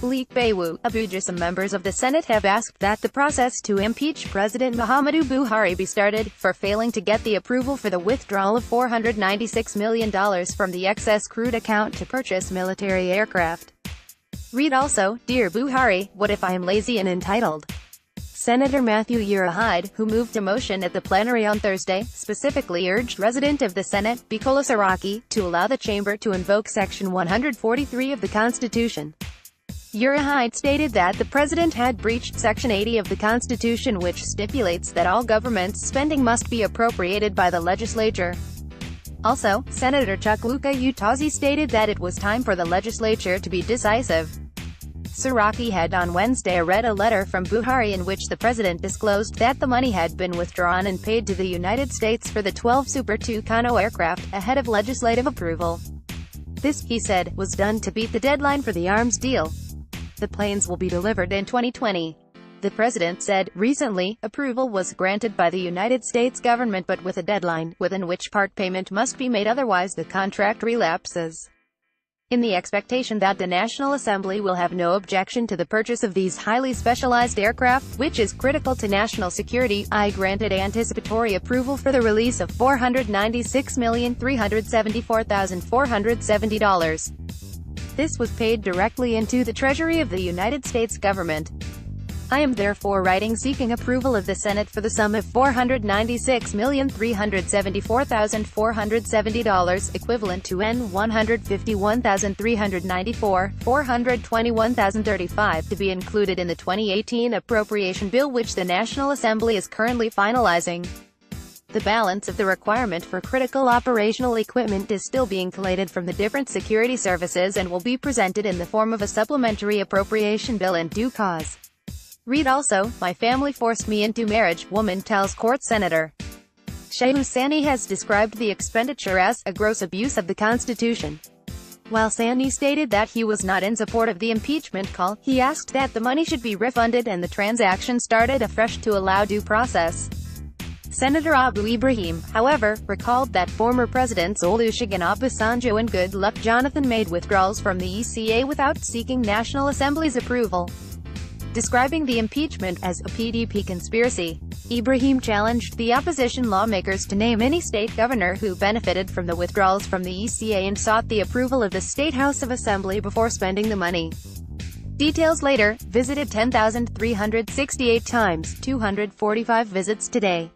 Leke Baiyewu, Abuja Some members of the Senate have asked that the process to impeach President Muhammadu Buhari be started, for failing to get the approval for the withdrawal of $496 million from the excess crude account to purchase military aircraft. Read also, Dear Buhari, what if I am lazy and entitled? Senator Mathew Uroghide, who moved a motion at the plenary on Thursday, specifically urged President of the Senate, Bukola Saraki, to allow the chamber to invoke Section 143 of the Constitution. Uroghide stated that the president had breached Section 80 of the Constitution, which stipulates that all government spending must be appropriated by the legislature. Also, Senator Tucano stated that it was time for the legislature to be decisive. Saraki had on Wednesday read a letter from Buhari in which the president disclosed that the money had been withdrawn and paid to the United States for the 12 Super Tucano aircraft, ahead of legislative approval. This, he said, was done to beat the deadline for the arms deal. The planes will be delivered in 2020. The president said, recently, approval was granted by the United States government but with a deadline, within which part payment must be made, otherwise the contract relapses. In the expectation that the National Assembly will have no objection to the purchase of these highly specialized aircraft, which is critical to national security, I granted anticipatory approval for the release of $496,374,470. This was paid directly into the Treasury of the United States government. I am therefore writing seeking approval of the Senate for the sum of $496,374,470, equivalent to N$151,394, $421,035, to be included in the 2018 appropriation bill, which the National Assembly is currently finalizing. The balance of the requirement for critical operational equipment is still being collated from the different security services and will be presented in the form of a supplementary appropriation bill in due cause. Read also, my family forced me into marriage, woman tells court. Senator Mathew Uroghide has described the expenditure as a gross abuse of the Constitution. While Uroghide stated that he was not in support of the impeachment call, he asked that the money should be refunded and the transaction started afresh to allow due process. Senator Ibrahim, however, recalled that former Presidents Olusegun Obasanjo and Goodluck Jonathan made withdrawals from the ECA without seeking National Assembly's approval. Describing the impeachment as a PDP conspiracy, Ibrahim challenged the opposition lawmakers to name any state governor who benefited from the withdrawals from the ECA and sought the approval of the State House of Assembly before spending the money. Details later, visited 10,368 times, 245 visits today.